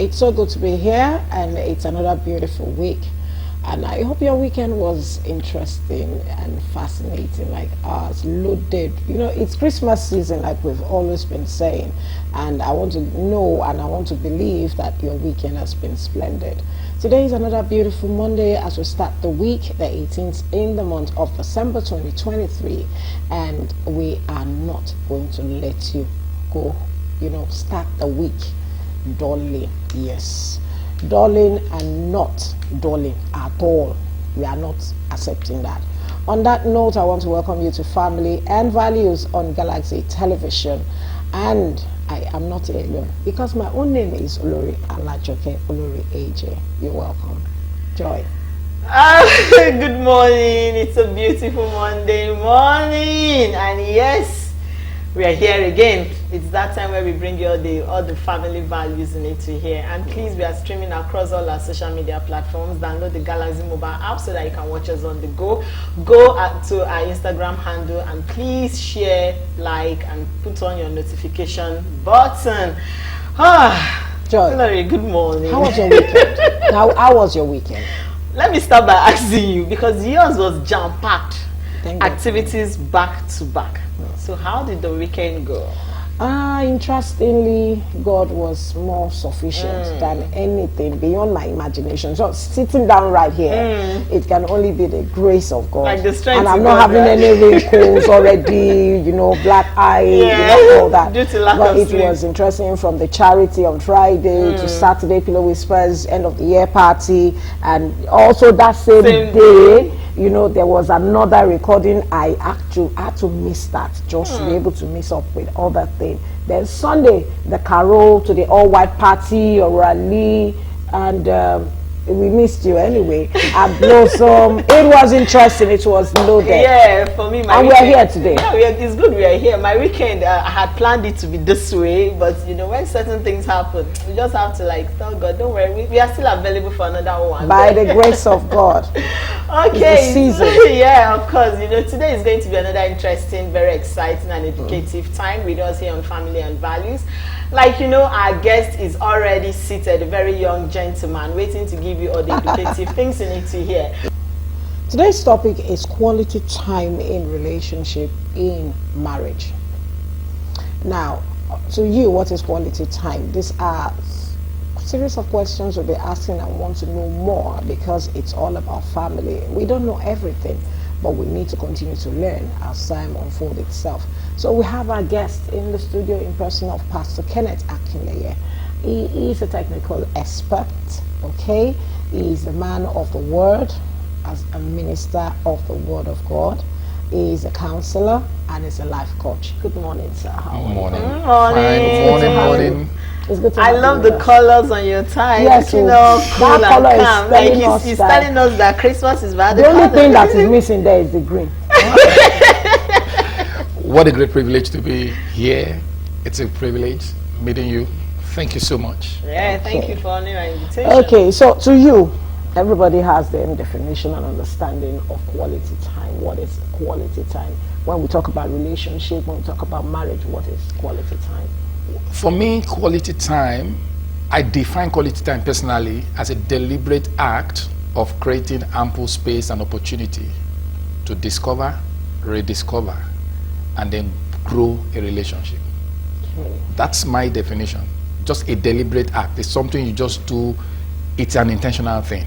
It's so good to be here, and it's another beautiful week. And I hope your weekend was interesting and fascinating like ours, loaded. You know, it's Christmas season like we've always been saying. And I want to know and I want to believe that your weekend has been splendid. Today is another beautiful Monday as we start the week, the 18th in the month of December 2023. And we are not going to let you go, start the week dulling. Yes. Dulling and not dulling at all. We are not accepting that. On that note, I want to welcome you to Family and Values on Galaxy Television. And I am not alone because my own name is Olori Alajoke Olori AJ. You're welcome. Joy. Good morning. It's a beautiful Monday morning. And yes, we are here again. It's that time where we bring you all the family values you need to hear. And please, we are streaming across all our social media platforms. Download the Galaxy mobile app so that you can watch us on the go. Go to our Instagram handle and please share, like, and put on your notification button. Joy, Larry, good morning. How was your weekend? How was your weekend? Let me start by asking you, because yours was jam-packed. Activities back to back. So how did the weekend go? Interestingly, God was more sufficient than anything beyond my imagination. So sitting down right here, it can only be the grace of God. Like the strength and I'm of not God, having right? any wrinkles already, black eye, all that. Due to lack but of it sleep. was interesting from the charity on Friday to Saturday Pillow Whispers end of the year party, and also that same day. There was another recording. I actually had to miss that just to be able to mix up with other things. Then Sunday, the carol to the all-white party or rally, and we missed you anyway. At Blossom, it was interesting. It was loaded. Yeah, for me, and we are here today. Yeah, it's good we are here. My weekend, I had planned it to be this way, but when certain things happen, we just have to tell God, don't worry, we are still available for another one. By the grace of God. Okay. It's the season. Yeah, of course. Today is going to be another interesting, very exciting and educative time with us here on Family and Values. Our guest is already seated, a very young gentleman, waiting to give you all the educative things you need to hear. Today's topic is quality time in relationship in marriage. Now, to you, what is quality time? These are a series of questions we'll be asking and want to know more because it's all about family. We don't know everything, but we need to continue to learn as time unfolds itself. So we have our guest in the studio in person of Pastor Kenneth Akinleye. He is a technical expert, okay? He is a man of the word, as a minister of the word of God. He is a counselor and is a life coach. Good morning, sir. How are you? Morning. Good morning. Fine. Morning. It's good to I have love you the with us. colors on your tie. Yes, cool that and color is calm. telling He's us that telling us that Christmas is bad. the only thing that is missing there is the green. What a great privilege to be here. It's a privilege meeting you. Thank you so much. Yeah, thank you for honoring our invitation. Okay, so to you, everybody has their own definition and understanding of quality time. What is quality time? When we talk about relationship, when we talk about marriage, what is quality time? For me, quality time, I define quality time personally as a deliberate act of creating ample space and opportunity to discover, rediscover, and then grow a relationship. Okay. That's my definition. Just a deliberate act. It's something you just do. It's an intentional thing.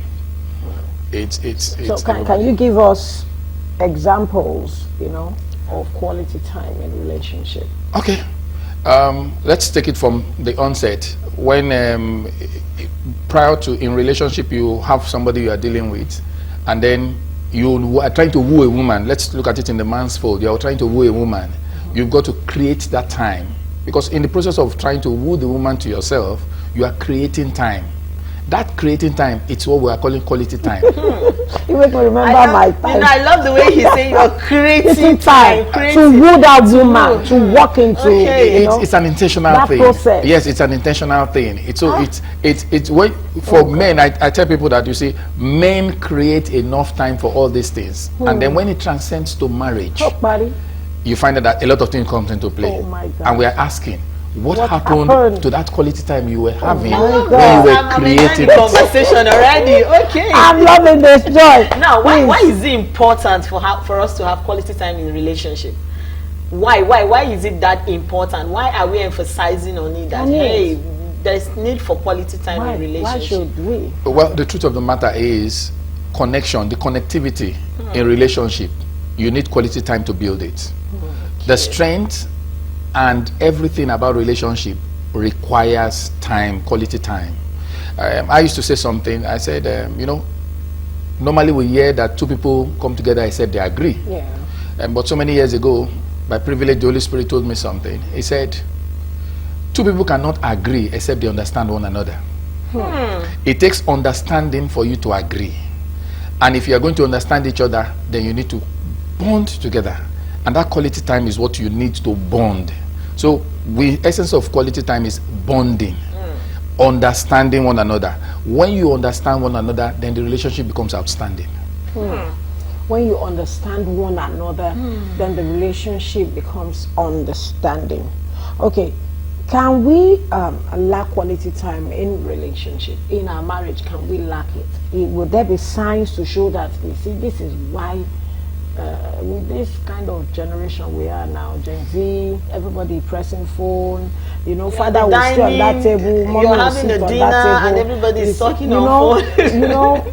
So can you give us examples, of quality time in relationship? Okay. Let's take it from the onset. When prior to in relationship you have somebody you are dealing with, and then you are trying to woo a woman. Let's look at it in the man's fold. You are trying to woo a woman. You've got to create that time, because in the process of trying to woo the woman to yourself, you are creating time. That creating time, it's what we are calling quality time. You make me remember my time. I love the way he's saying you're creating time. To woo that woman, to walk into. It's an intentional that thing. process. Yes, it's an intentional thing. It's when for men. I tell people that, you see, men create enough time for all these things, and then when it transcends to marriage, Talk, buddy. you find that a lot of things comes into play. Oh my God. And we are asking, What happened to that quality time you were having when you God. were creating the conversation already. Okay. I'm loving this, Joy. Now, why is it important for us to have quality time in relationship? Why is it that important? Why are we emphasizing on it that hey, there's need for quality time in relationship? Why should we? Well, the truth of the matter is connection, the connectivity in relationship. You need quality time to build it. The strength and everything about relationship requires time, quality time. I used to say something. I said, you know, normally we hear that two people come together. I said they agree. Yeah. But so many years ago, by privilege, the Holy Spirit told me something. He said, two people cannot agree except they understand one another. It takes understanding for you to agree. And if you are going to understand each other, then you need to bond together. And that quality time is what you need to bond. So the essence of quality time is bonding, understanding one another. When you understand one another, then the relationship becomes outstanding. When you understand one another, then the relationship becomes understanding. Okay, can we lack quality time in relationship, in our marriage? Can we lack it? Would there be signs to show that, you see, this is why with this kind of generation we are now, Gen Z, everybody pressing phone, you know, father will sit on that table, mommy will sit on that table, and everybody's talking on phone. You know.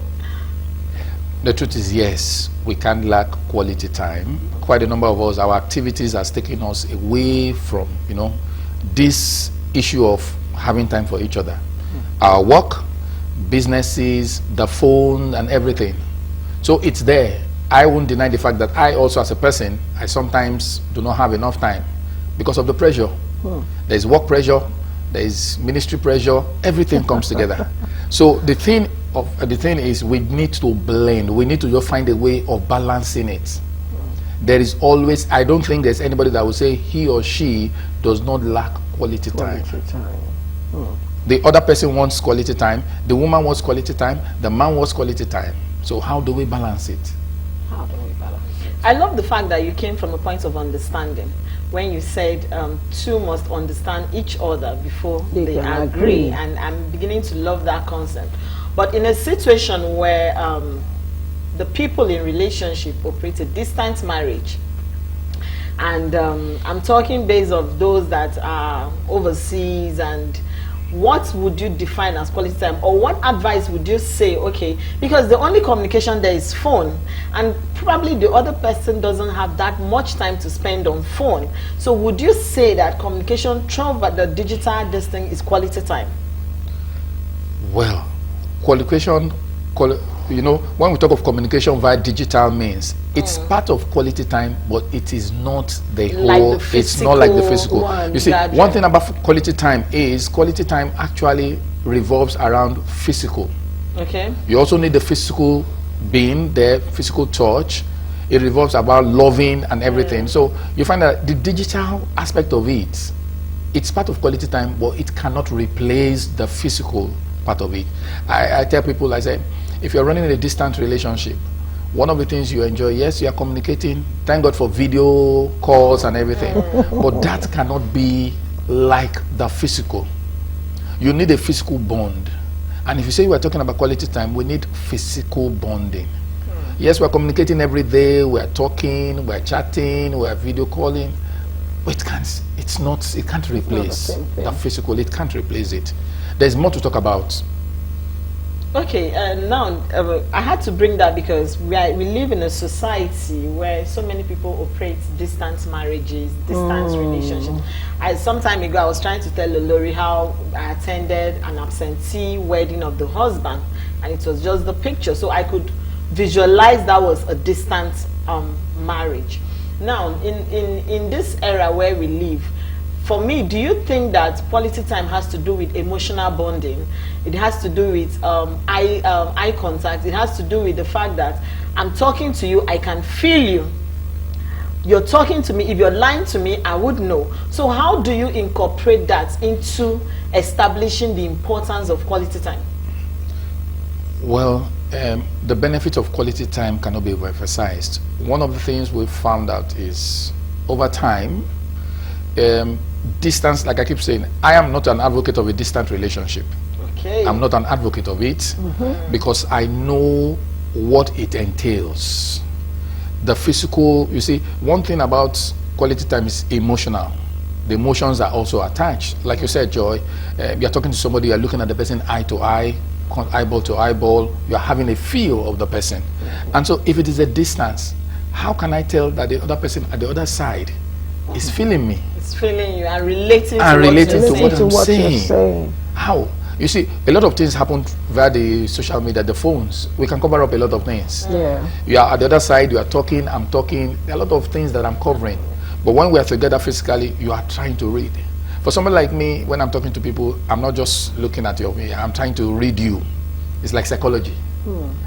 The truth is, yes, we can't lack quality time. Quite a number of us, our activities has taken us away from, you know, this issue of having time for each other. Our work, businesses, the phone, and everything. So it's there. I won't deny the fact that I also, as a person, I sometimes do not have enough time because of the pressure. There's work pressure, there's ministry pressure, everything comes together. So the thing is, we need to blend. We need to just find a way of balancing it. There is always, I don't think there's anybody that will say he or she does not lack quality time. The other person wants quality time, the woman wants quality time, the man wants quality time. So how do we balance it? How do we balance it? I love the fact that you came from a point of understanding when you said two must understand each other before they agree. And I'm beginning to love that concept. But in a situation where the people in relationship operate a distant marriage, and I'm talking based on those that are overseas, and what would you define as quality time, or what advice would you say? Okay, because the only communication there is phone, and probably the other person doesn't have that much time to spend on phone. So would you say that communication through the digital this thing is quality time? Well, you know, when we talk of communication via digital means, it's part of quality time, but it is not the whole, it's not like the physical. You see, one thing about quality time is quality time actually revolves around physical. Okay. You also need the physical being there, physical touch. It revolves about loving and everything. So you find that the digital aspect of it, it's part of quality time, but it cannot replace the physical part of it. I tell people, I say, if you're running a distant relationship, one of the things you enjoy, yes, you are communicating, thank God for video calls and everything, but that cannot be like the physical. You need a physical bond. And if you say we're talking about quality time, we need physical bonding. Yes, we're communicating every day, we're talking, we're chatting, we're video calling, but it can't replace the physical. It can't replace it. There's more to talk about. Okay, now I had to bring that because we live in a society where so many people operate distant marriages, distant relationships. Some time ago, I was trying to tell Lori how I attended an absentee wedding of the husband, and it was just the picture, so I could visualize that was a distant marriage. Now, in this era where we live, for me, do you think that quality time has to do with emotional bonding? It has to do with eye contact. It has to do with the fact that I'm talking to you, I can feel you. You're talking to me. If you're lying to me, I would know. So how do you incorporate that into establishing the importance of quality time? Well, the benefit of quality time cannot be overemphasized. One of the things we've found out is over time, distance, like I keep saying, I am not an advocate of a distant relationship. Okay. I'm not an advocate of it because I know what it entails. The physical, you see, one thing about quality time is emotional. The emotions are also attached. Like you said, Joy, you're talking to somebody, you're looking at the person eye to eye, eyeball to eyeball, you're having a feel of the person. And so if it is a distance, how can I tell that the other person at the other side is feeling me? It's feeling you and relating And to relating to what what you're I'm saying. You're saying. How? You see, a lot of things happen via the social media, the phones. We can cover up a lot of things. Yeah. You are at the other side, you are talking, I'm talking. There are a lot of things that I'm covering. But when we are together physically, you are trying to read. For someone like me, when I'm talking to people, I'm not just looking at your, I'm trying to read you. It's like psychology.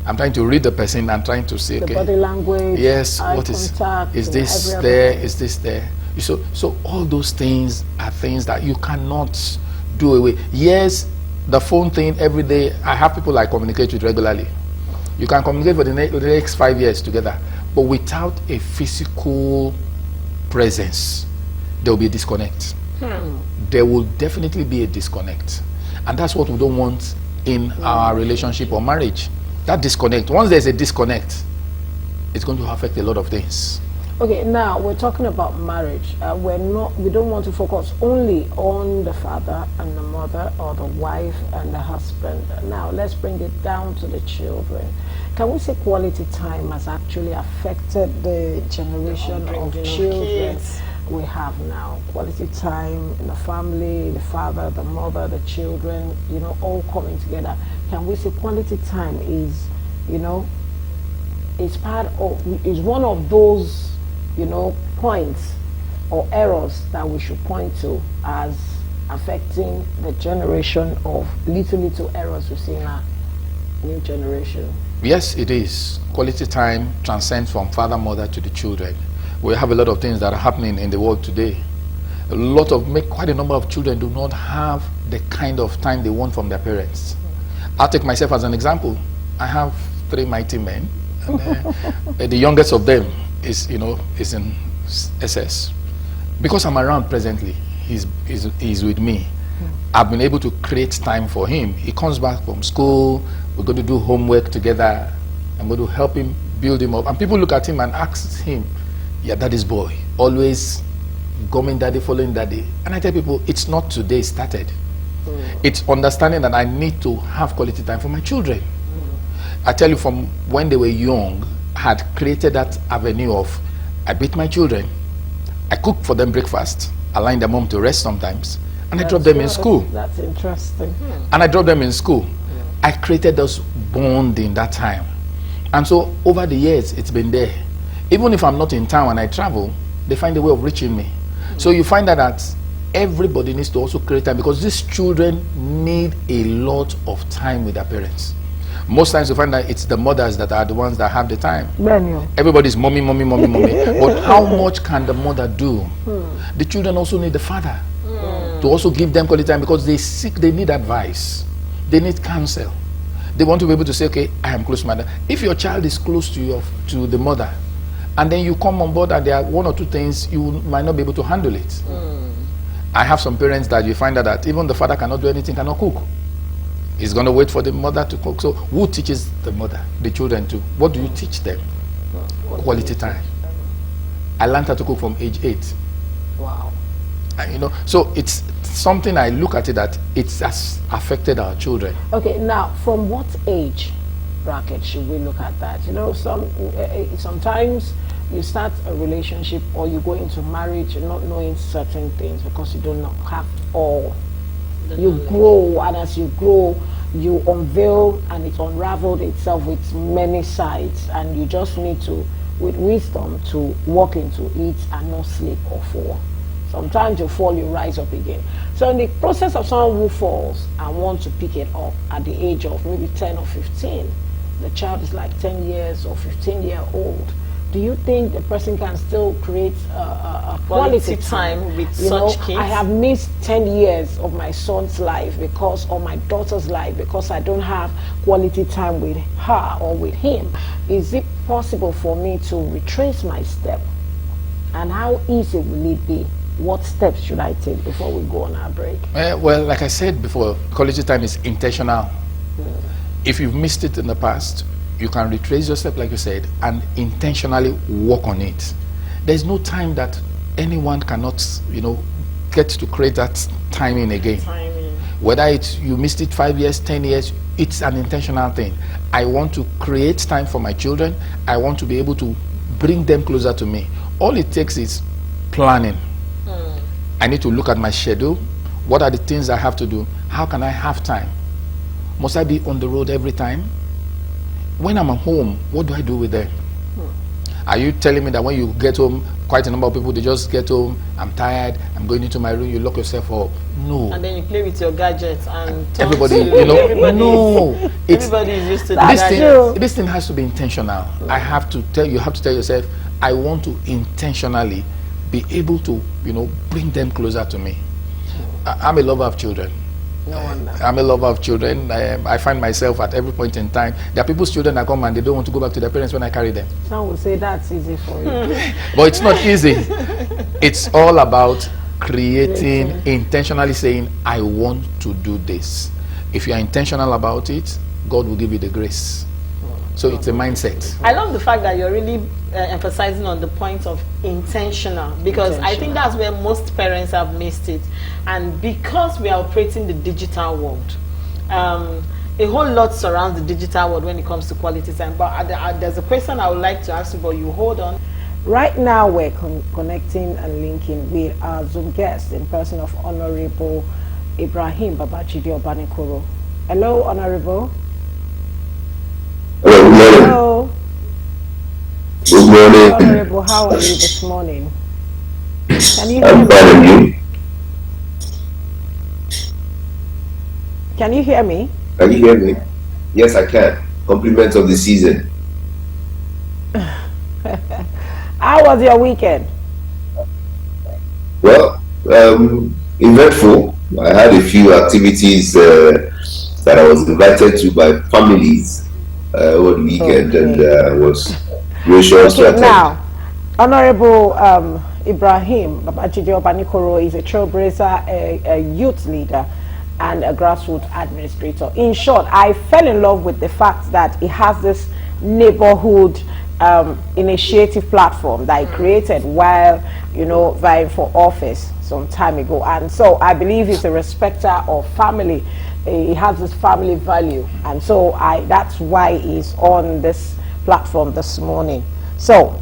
I'm trying to read the person and trying to say, The okay, body language, yes, eye what contact, is this there? Is this there? So all those things are things that you cannot do away. Yes, the phone thing every day. I have people I communicate with regularly. You can communicate for the next 5 years together, but without a physical presence, there will be a disconnect. There will definitely be a disconnect, and that's what we don't want in our relationship or marriage. That disconnect. Once there's a disconnect, it's going to affect a lot of things. Okay, now we're talking about marriage. We don't want to focus only on the father and the mother or the wife and the husband. Now let's bring it down to the children. Can we say quality time has actually affected the generation of children we have now? Quality time in the family, the father, the mother, the children, all coming together. Can we say quality time is, is one of those points or errors that we should point to as affecting the generation of little errors we see in our new generation? Yes, it is. Quality time transcends from father, mother to the children. We have a lot of things that are happening in the world today. Quite a number of children do not have the kind of time they want from their parents. I'll take myself as an example. I have 3 mighty men, and the youngest of them is in SS. Because I'm around presently, he's with me. I've been able to create time for him. He comes back from school, we're going to do homework together, I'm going to help him, build him up. And people look at him and ask him, yeah, daddy's boy, always coming daddy, following daddy. And I tell people, it's not today it started. It's understanding that I need to have quality time for my children. I tell you, from when they were young, I had created that avenue of, I beat my children, I cook for them breakfast, allowing their mom to rest sometimes, and I drop them in school. That's interesting. And I drop them in school. I created those bond in that time. And so over the years, it's been there. Even if I'm not in town and I travel, they find a way of reaching me. So you find that everybody needs to also create time, because these children need a lot of time with their parents. Most times you find that it's the mothers that are the ones that have the time. Everybody's mommy. But how much can the mother do? The children also need the father to also give them quality time, because they need advice. They need counsel. They want to be able to say, okay, I am close to mother. If your child is close to the mother, and then you come on board and there are 1 or 2 things, you might not be able to handle it. I have some parents that you find out that even the father cannot do anything, cannot cook. He's going to wait for the mother to cook. So who teaches the mother, the children too? What do you teach them? Quality time. I learned how to cook from age 8. Wow. And, so it's something I look at it that it has affected our children. Okay, now from what age bracket should we look at that? Sometimes you start a relationship or you go into marriage not knowing certain things because you do not have all. You grow, and as you grow, you unveil and it unraveled itself with many sides, and you just need to, with wisdom, to walk into it and not sleep or fall. Sometimes you fall, you rise up again. So in the process of someone who falls and wants to pick it up at the age of maybe 10 or 15, the child is like 10 years or 15-year-old, do you think the person can still create a quality time with such kids? I have missed 10 years of my son's life or my daughter's life because I don't have quality time with her or with him. Is it possible for me to retrace my step? And how easy will it be what steps should I take before we go on our break? Well, like I said before, quality time is intentional. If you've missed it in the past, you can retrace your step, like you said, and intentionally work on it. There's no time that anyone cannot, get to create that timing again. Whether it's you missed it 5 years, 10 years, it's an intentional thing. I want to create time for my children. I want to be able to bring them closer to me. All it takes is planning. I need to look at my schedule. What are the things I have to do? How can I have time? Must I be on the road every time? When I'm at home, what do I do with them? Are you telling me that when you get home, quite a number of people, they just get home, I'm tired, I'm going into my room, you lock yourself up? No. And then you play with your gadgets and everybody, no. Everybody is used to that. This thing has to be intentional. You have to tell yourself, I want to intentionally be able to, bring them closer to me. I'm a lover of children. No wonder. I'm a lover of children. I find myself at every point in time. There are people's children that come and they don't want to go back to their parents when I carry them. Some would say that's easy for you. But it's not easy. It's all about creating, intentionally saying, I want to do this. If you are intentional about it, God will give you the grace. So it's a mindset. I love the fact that you're really emphasizing on the point of intentional, because I think that's where most parents have missed it. And because we are operating the digital world, a whole lot surrounds the digital world when it comes to quality time. But there's a question I would like to ask you, but you hold on. Right now we're connecting and linking with our Zoom guest in person of Honorable Ibrahim Babachide Obanikoro. Hello, Honorable. Hello. Good morning. Honorable, how are you this morning? Can you hear I'm fine, and you? Can you hear me? Can you hear me? Yes, I can. Compliments of the season. How was your weekend? Well, eventful. I had a few activities that I was invited to by families over the weekend, and was gracious to attend. Now, Honorable Ibrahim Babachide Obanikoro is a trailblazer, a youth leader, and a grassroots administrator. In short, I fell in love with the fact that he has this neighborhood initiative platform that he created while, vying for office some time ago. And so I believe he's a respecter of family. He has this family value, and so that's why he's on this platform this morning. So,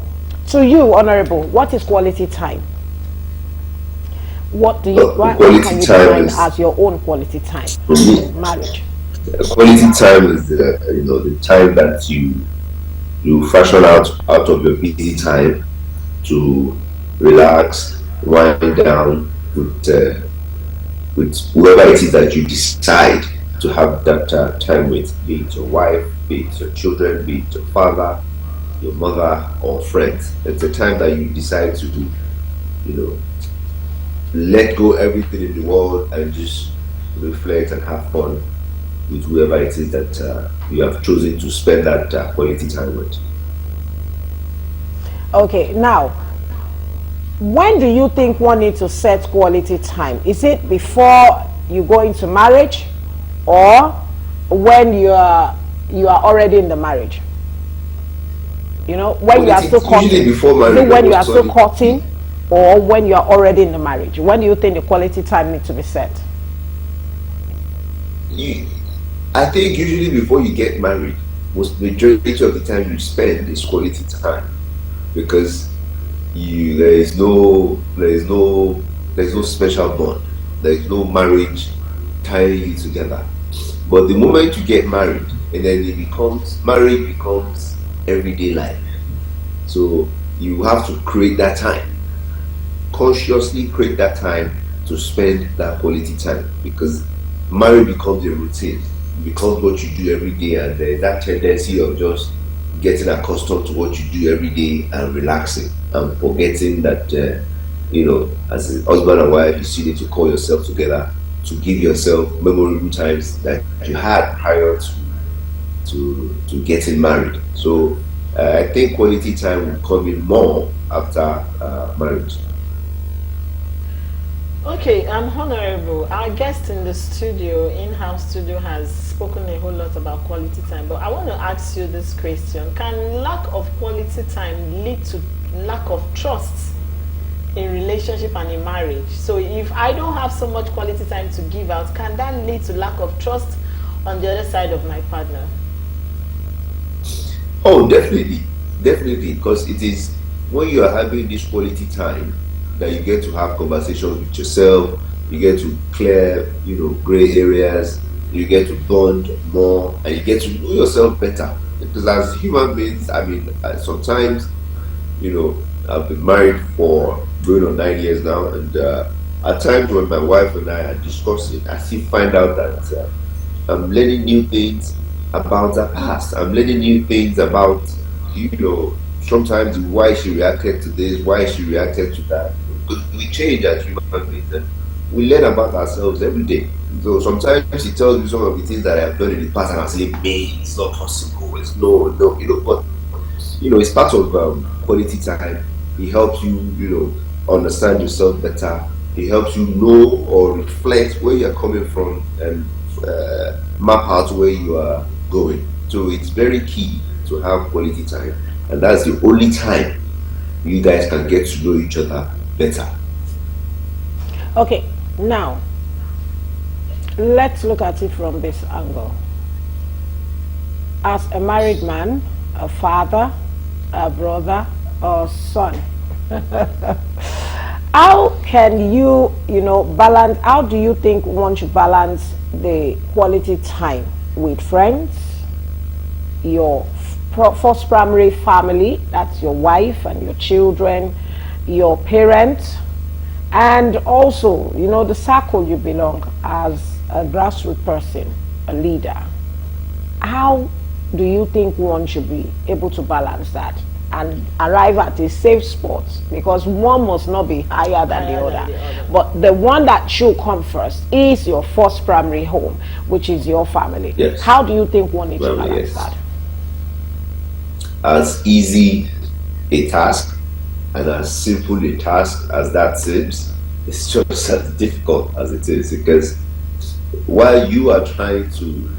to you, Honorable, what is quality time? What can you define as your own quality time? Marriage. Quality time is the time that you fashion out of your busy time to relax, wind down with whoever it is that you decide to have that time with, be it your wife, be it your children, be it your father, your mother, or friends. It's a time that you decide to let go everything in the world and just reflect and have fun with whoever it is that you have chosen to spend that quality time with. Okay, now, when do you think one needs to set quality time? Is it before you go into marriage, or when you are already in the marriage? When you are still courting. When you are still courting, or when you are already in the marriage? When do you think the quality time needs to be set? I think usually before you get married, majority of the time you spend is quality time, because there is no special bond, there is no marriage tying you together. But the moment you get married, and then marriage becomes everyday life. So you have to create that time, consciously create that time to spend that quality time, because marriage becomes a routine. It becomes what you do every day, and there's that tendency of just getting accustomed to what you do every day and relaxing and forgetting that as a husband and wife, you still need to call yourself together to give yourself memorable times that you had prior to getting married. So I think quality time will come in more after marriage. Okay, Honorable, our guest in the studio, in-house studio, has spoken a whole lot about quality time, but I want to ask you this question. Can lack of quality time lead to lack of trust in relationship and in marriage? So if I don't have so much quality time to give out, can that lead to lack of trust on the other side of my partner? Oh, definitely, definitely, because it is when you are having this quality time that you get to have conversations with yourself, you get to clear, gray areas, you get to bond more, and you get to know yourself better. Because as human beings, I mean, sometimes, I've been married for going on 9 years now, and at times when my wife and I are discussing, I still find out that I'm learning new things about her past. I'm learning new things about, sometimes why she reacted to this, why she reacted to that. Because we change as human beings and we learn about ourselves every day. So sometimes she tells me some of the things that I have done in the past, and I say, "Man, it's not possible. It's no, no, but it's part of quality time. It helps you, understand yourself better. It helps you know or reflect where you're coming from and map out where you are going. So it's very key to have quality time, and that's the only time you guys can get to know each other better. Okay, now let's look at it from this angle. As a married man, a father, a brother, or son, how can you, balance? How do you think one should balance the quality time with friends, your first primary family, that's your wife and your children, your parents, and also, the circle you belong as a grassroots person, a leader? How do you think one should be able to balance that and arrive at a safe spot? Because one must not be higher than the other. But the one that should come first is your first primary home, which is your family. Yes. How do you think one needs to Well, balance yes. that? As easy a task and as simple a task as that seems, it's just as difficult as it is, because while you are trying to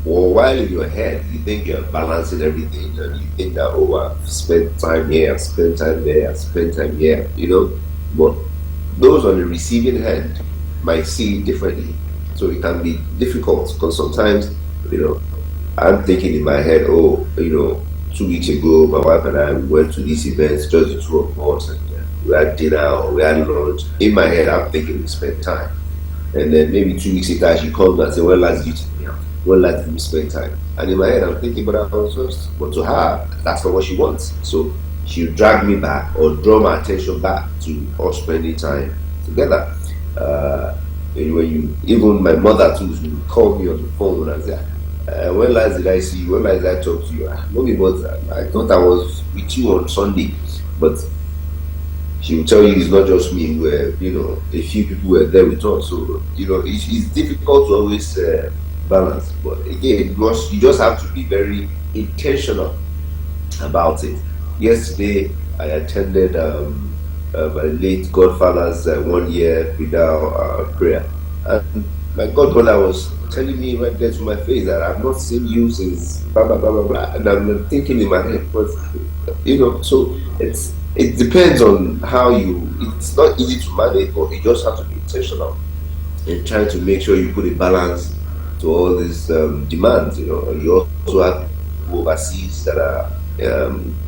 or while in your head you think you're balancing everything and you think that, oh, I've spent time here, I've spent time there, I've spent time here, but those on the receiving end might see it differently. So it can be difficult because sometimes, I'm thinking in my head, oh, 2 weeks ago, my wife and I went to these events, just the two of us, and we had dinner or we had lunch. In my head, I'm thinking we spent time. And then maybe 2 weeks later, she comes and says, well, last you take me out. Well, last we spend time. And in my head, I'm thinking, but I was just, but to her, that's not what she wants. So she'll drag me back or draw my attention back to us spending time together. And even my mother too, she would call me on the phone and say, when last did I see you? When last did I talk to you? Maybe, but I thought I was with you on Sunday. But she will tell you it's not just me, where, a few people were there with us. So, it's difficult to always balance. But again, you just have to be very intentional about it. Yesterday, I attended my late godfather's 1 year without prayer. And my godmother was telling me right there to my face that I've not seen you since blah blah blah blah blah, and I'm thinking in my head, but so it depends on how you. It's not easy to manage, but you just have to be intentional in trying to make sure you put a balance to all these demands. You also have people overseas that are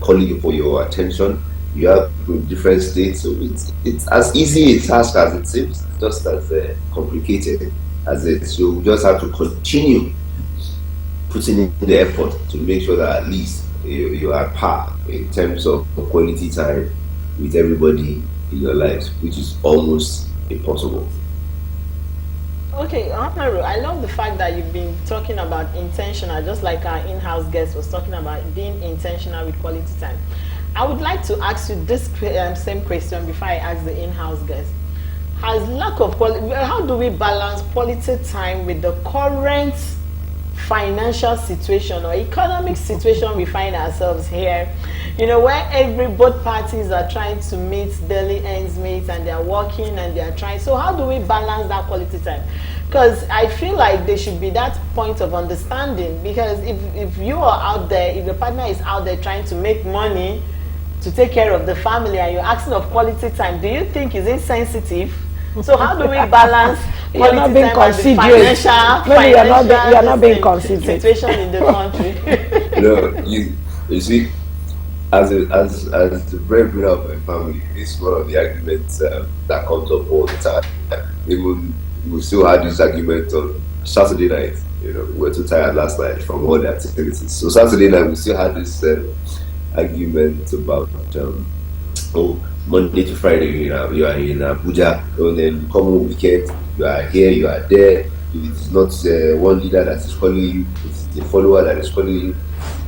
calling you for your attention. You have different states, so it's as easy a task as it seems, just as complicated as it. So you just have to continue putting in the effort to make sure that at least you are par in terms of quality time with everybody in your lives, which is almost impossible. Okay, Honoru, I love the fact that you've been talking about intentional, just like our in-house guest was talking about being intentional with quality time. I would like to ask you this same question before I ask the in-house guest. Has lack of quality, how do we balance quality time with the current financial situation or economic situation we find ourselves here You know, where every both parties are trying to meet daily ends meet and they're working and they're trying. So how do we balance that quality time? Because I feel like there should be that point of understanding, because if you are out there, if your partner is out there trying to make money to take care of the family and you're asking of quality time, do you think is insensitive? So how do we balance You're not quality being time and the considerate. Maybe you're not being considerate. situation in the country? You see, as the breadwinner of my family, this is one of the arguments that comes up all the time. Even we still had this argument on Saturday night. You know, we were too tired last night from all the activities. So Saturday night we still had this argument about oh, Monday to Friday, you are in Abuja, and then you come home weekend, you are here, you are there. It's not one leader that is calling you, it's the follower that is calling you,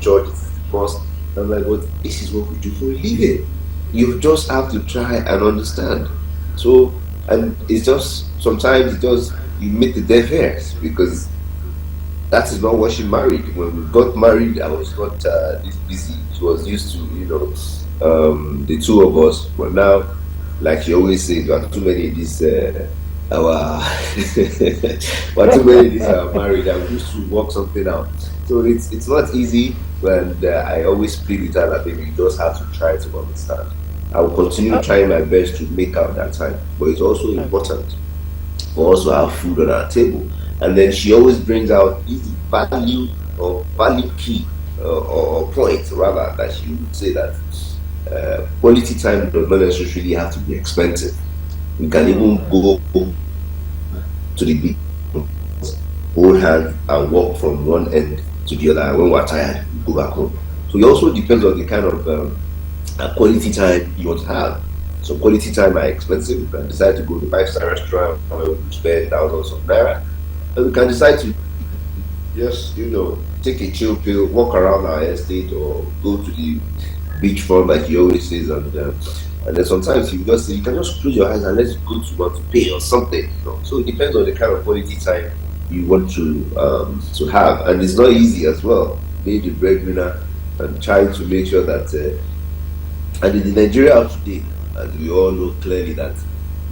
church, it's the mosque. I'm like, but this is what we do for a living. You just have to try and understand. So, and it's just, sometimes it just, you meet the deaf ears, because that is not what she married. When we got married, I was not this busy. She was used to, the two of us. But now, like she always says, we are too many in this our we're too many in this marriage. I used to work something out. So it's not easy, and I always plead with her that baby, you just have to try to understand. I will continue trying my best to make out that time, but it's also important for us to have food on our table. And then she always brings out this value or value key or point rather, that she would say that quality time does not necessarily have to be expensive. We can even go to the beach, hold hands and walk from one end to the other. And when we're tired, we go back home. So it also depends on the kind of quality time you want to have. So quality time are expensive. You can decide to go to a 5-star restaurant where we spend thousands of naira. And we can decide to just, take a chill pill, walk around our estate, or go to the beachfront like he always says. And then sometimes you can just close your eyes and let's go to want to pay or something. So it depends on the kind of quality time you want to have, and it's not easy as well. Being the breadwinner and trying to make sure that, and in Nigeria of today, as we all know clearly, that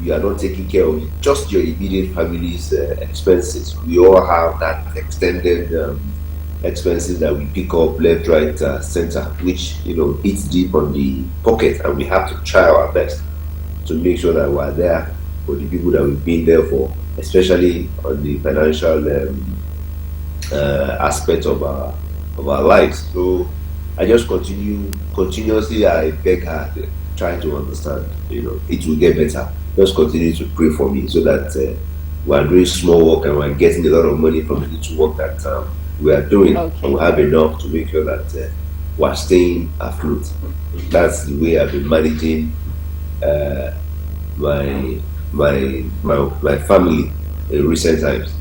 we are not taking care of just your immediate family's expenses. We all have that extended expenses that we pick up left, right, center, which eats deep on the pocket, and we have to try our best to make sure that we're there for the people that we've been there for, especially on the financial aspect of our lives. So I just continuously. I beg her to try to understand. It will get better. Just continue to pray for me so that we're doing small work and we're getting a lot of money from the little work that we are doing, and we have enough to make sure that we're staying afloat. That's the way I've been managing my family in recent times.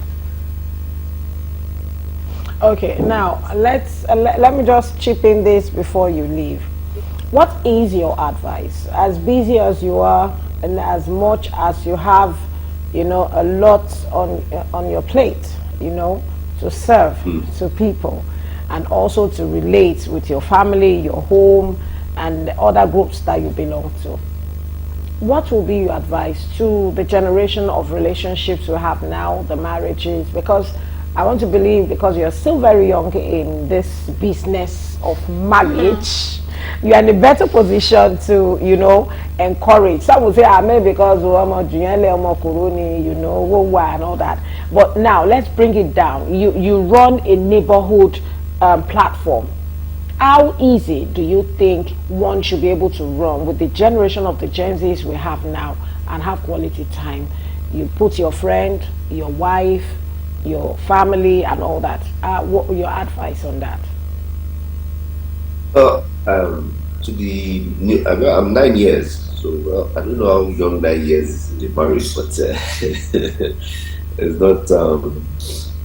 Okay, now let me just chip in this before you leave. What is your advice? As busy as you are, and as much as you have, a lot on your plate, to serve to people, and also to relate with your family, your home, and other groups that you belong to. What will be your advice to the generation of relationships we have now, the marriages? Because I want to believe, because you're still very young in this business of marriage, you are in a better position to, encourage. Some will say, maybe because and all that. But now let's bring it down. You run a neighborhood platform. How easy do you think one should be able to run with the generation of the Gen Zs we have now and have quality time? You put your friend, your wife, your family, and all that. What your advice on that? To the new, I'm 9 years, so I don't know how young 9 years is in the marriage, but it's not.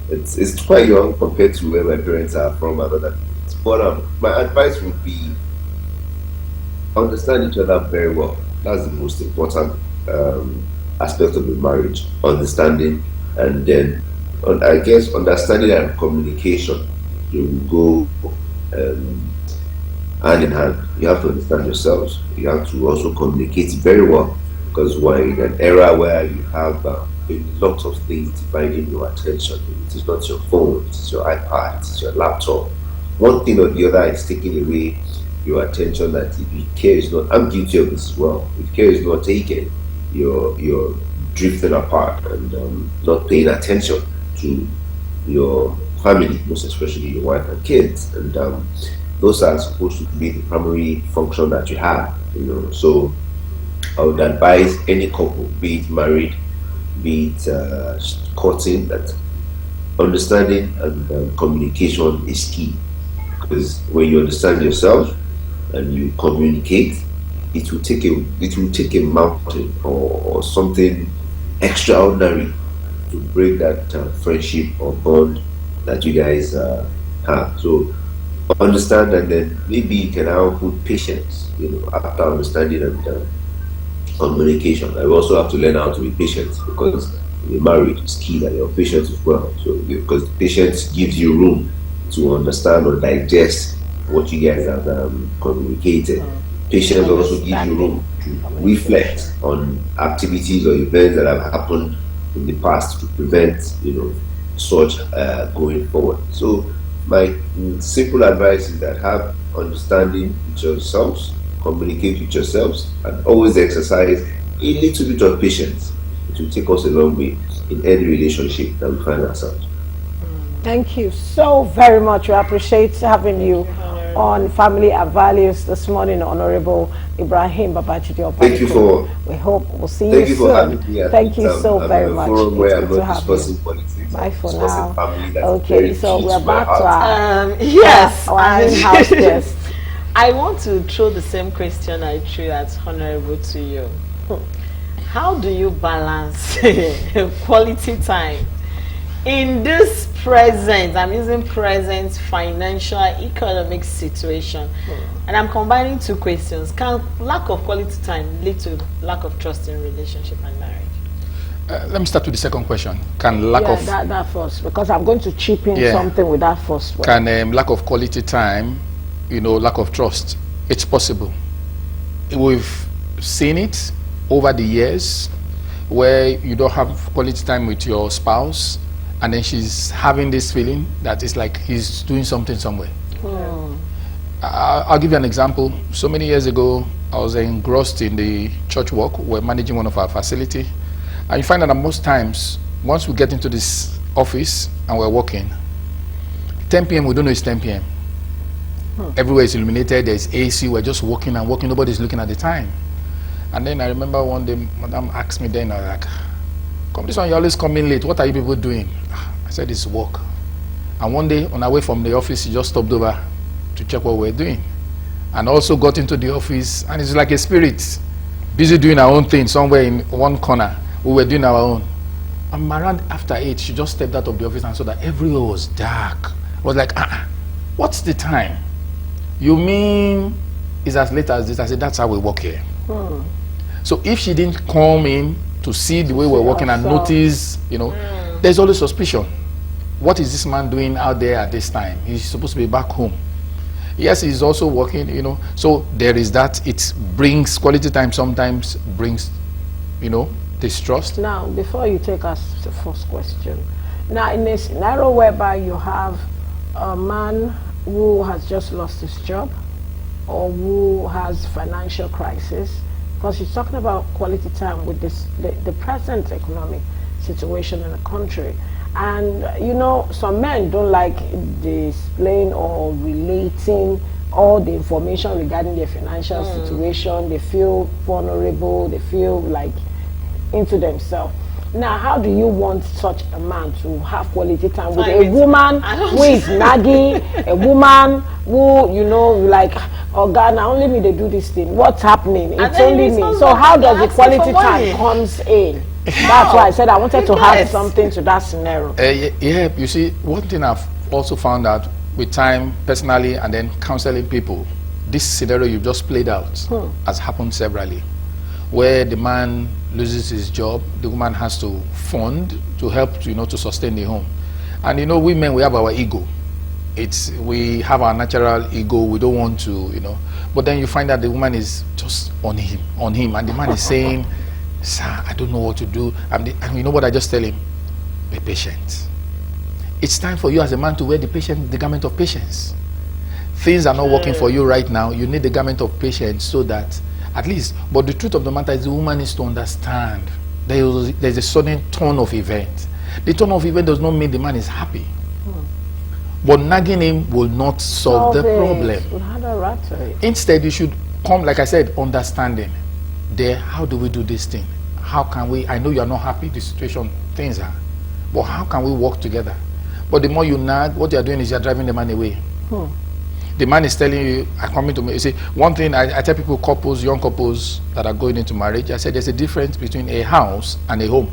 It's quite young compared to where my parents are from and other things. But my advice would be understand each other very well. That's the most important aspect of the marriage. Understanding, and then I guess understanding and communication. You will go. hand in hand. You have to understand yourselves. You have to also communicate very well because we're in an era where you have a lot of things dividing your attention. It is not your phone, it is your iPad, it is your laptop. One thing or the other is taking away your attention. That if your care is not, I'm guilty of this as well. If care is not taken, you're drifting apart and not paying attention to your family, most especially your wife and kids, and those are supposed to be the primary function that you have. So I would advise any couple, be it married, be it courting, that understanding and communication is key. Because when you understand yourself and you communicate, it will take a mountain or something extraordinary to break that friendship or bond that you guys have. So understand, and then maybe you can now put patience. After understanding and communication, I also have to learn how to be patient because in a marriage it's key that you're patient as well. So because patience gives you room to understand or digest what you guys have communicated. Patience also gives you room to reflect on activities or events that have happened in the past to prevent, such going forward. So my simple advice is that have understanding with yourselves, communicate with yourselves, and always exercise a little bit of patience. It will take us a long way in any relationship that we find ourselves. Thank you so very much. We appreciate having you on Family and Values this morning, Honorable Ibrahim Babajide. Thank you for. We hope we'll see Thank you you for soon. having me. Thank you so very much. Forum where It's I'm good to not have you. discussing politics. Bye I'm for discussing now. family. That's Okay, very so key we're to my back to heart. Yes, our and- in-house guest. I want to throw the same question I threw at Honorable to you. How do you balance quality time in this present, I'm using present financial economic situation, and I'm combining two questions. Can lack of quality time lead to lack of trust in relationship and marriage? Let me start with the second question. Can lack of that first, because I'm going to chip in something with that first one. Can lack of quality time, lack of trust? It's possible. We've seen it over the years where you don't have quality time with your spouse, and then she's having this feeling that it's like he's doing something somewhere. I'll give you an example. So many years ago, I was engrossed in the church work. We're managing one of our facility. And you find that most times, once we get into this office and we're working, 10 p.m. we don't know it's 10 p.m. Everywhere is illuminated, there's AC, we're just working and working, nobody's looking at the time. And then I remember one day, Madam asked me then, I was like, come this one, you always come in late, what are you people doing? I said, it's work. And one day, on our way from the office, she just stopped over to check what we're doing. And also got into the office, and it's like a spirit, busy doing our own thing somewhere in one corner. We were doing our own. And around after 8, she just stepped out of the office and saw that everywhere was dark. I was like, what's the time? You mean it's as late as this? I said, that's how we work here. So if she didn't come in to see the way we're working and notice, there's always suspicion. What is this man doing out there at this time? He's supposed to be back home. Yes, he's also working, So there is that. It brings quality time, sometimes brings, distrust. Now, before you take us to the first question, now in a scenario whereby you have a man who has just lost his job or who has financial crisis, because he's talking about quality time with the present economic situation in the country. And some men don't like displaying or relating all the information regarding their financial situation. They feel vulnerable, they feel like into themselves. Now, how do you want such a man to have quality time with a woman who is nagging, a woman who, like, oh God, now only me they do this thing. What's happening? It's only me. So how does the quality time comes in? That's why I said I wanted to add something to that scenario. Yeah, you see, one thing I've also found out with time personally and then counseling people, this scenario you've just played out has happened severally, where the man loses his job, the woman has to fund to help to sustain the home. And we men, we have our ego. we have our natural ego. We don't want to, you know. But then you find that the woman is just on him, and the man is saying, "Sir, I don't know what to do." And you know what I just tell him? Be patient. It's time for you as a man to wear the garment of patience. Things are not working for you right now. You need the garment of patience so that at least. But the truth of the matter is, the woman needs to understand there's a sudden turn of event. The turn of event does not mean the man is happy. But nagging him will not solve the problem. Instead, you should come, like I said, understanding. There, how do we do this thing? How can we? I know you are not happy, the situation, things are. But how can we work together? But the more you nag, what you are doing is you are driving the man away. The man is telling you, coming to me, you see, one thing I tell people, couples, young couples that are going into marriage, I said there's a difference between a house and a home.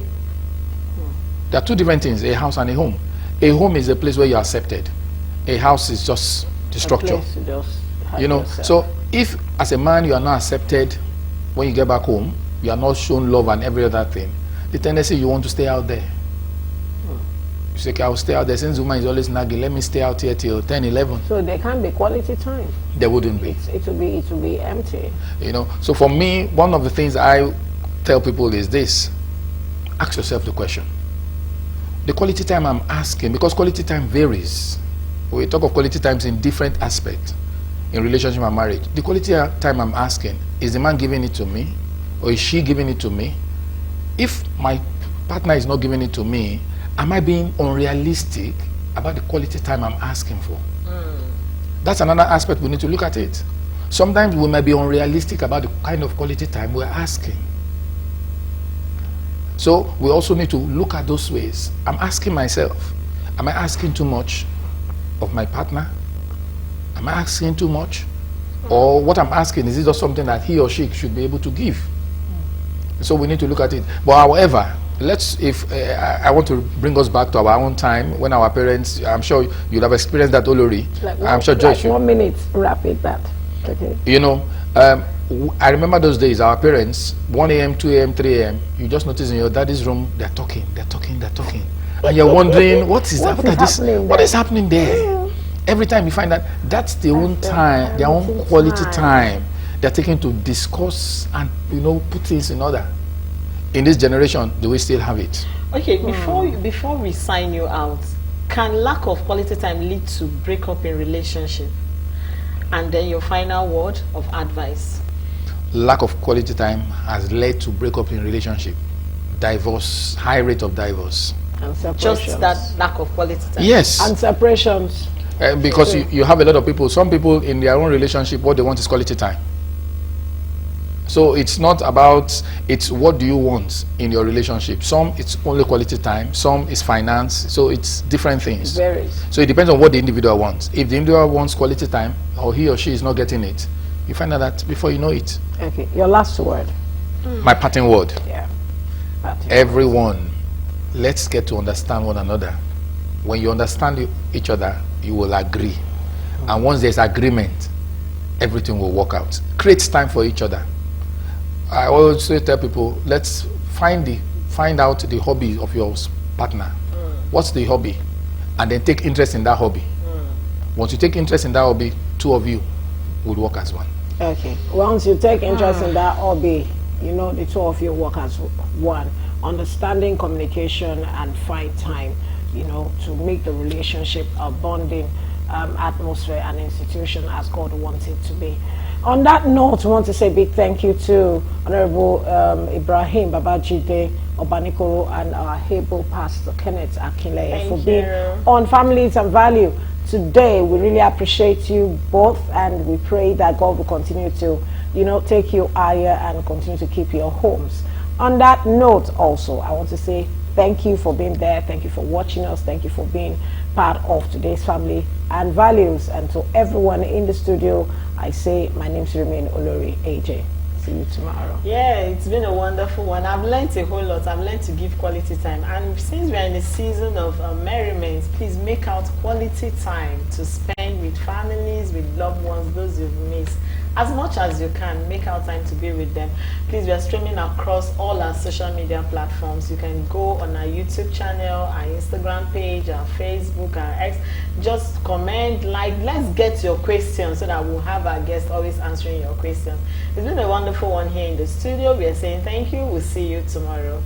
There are two different things, a house and a home. A home is a place where you're accepted. A house is just the structure. You know, so if as a man you are not accepted when you get back home, you are not shown love and every other thing, the tendency you want to stay out there. You say, okay, I'll stay out there. Since the woman is always nagging, let me stay out here till 10, 11. So there can't be quality time. There wouldn't be. It will be empty. You know, so for me, one of the things I tell people is this. Ask yourself the question. The quality time I'm asking, because quality time varies. We talk of quality times in different aspects in relationship and marriage. The quality time I'm asking, is the man giving it to me? Or is she giving it to me? If my partner is not giving it to me, am I being unrealistic about the quality time I'm asking for? That's another aspect we need to look at it. Sometimes we might be unrealistic about the kind of quality time we're asking. So we also need to look at those ways. I'm asking myself, am I asking too much of my partner? Am I asking too much? Or what I'm asking, is it just something that he or she should be able to give? So we need to look at it. But however, I want to bring us back to our own time when our parents, I'm sure you'll have experienced that, Olori. I'm sure Joyce. 1 minute, rapid that. Okay. You know, I remember those days, our parents, 1 a.m., 2 a.m., 3 a.m., you just notice in your daddy's room, they're talking. And you're wondering, what is happening there? Yeah. Every time you find that that's their own time, their own quality time, they're taking to discuss and, you know, put things in order. In this generation, do we still have it? Okay, before we sign you out, can lack of quality time lead to breakup in relationship? And then your final word of advice. Lack of quality time has led to breakup in relationship, divorce, high rate of divorce. And separations. Just that lack of quality time. Yes. And separations. Because you have a lot of people, some people in their own relationship, what they want is quality time. So it's not about, it's what do you want in your relationship. Some it's only quality time, some is finance, so it's different things. It varies. So it depends on what the individual wants. If the individual wants quality time, or he or she is not getting it, you find out that before you know it. Okay, your last word. My parting word. Yeah. Everyone, let's get to understand one another. When you understand each other, you will agree. And once there's agreement, everything will work out. Create time for each other. I always tell people, let's find out the hobby of your partner. What's the hobby? And then take interest in that hobby. Once you take interest in that hobby, two of you would work as one. Okay. Once you take interest in that hobby, you know, the two of you work as one. Understanding communication and find time, you know, to make the relationship a bonding atmosphere and institution as God wants it to be. On that note, I want to say a big thank you to Honorable Ibrahim Babajide Obanikoro and our able Pastor Kenneth Akinleye for being on Families and Value today. We really appreciate you both, and we pray that God will continue to, you know, take you higher and continue to keep your homes. On that note, also, I want to say thank you for being there. Thank you for watching us. Thank you for being part of today's Family and Values. And to everyone in the studio, I say my name is Remain Olori AJ. See you tomorrow. Yeah, it's been a wonderful one. I've learned a whole lot. I've learned to give quality time. And since we're in a season of merriment, please make out quality time to spend with families, with loved ones, those you've missed. as much as you can, make out time to be with them. Please, we are streaming across all our social media platforms. You can go on our YouTube channel, our Instagram page, our Facebook, our X. Just comment, like, let's get your questions so that we'll have our guests always answering your questions. It's been a wonderful one here in the studio. We are saying thank you. We'll see you tomorrow.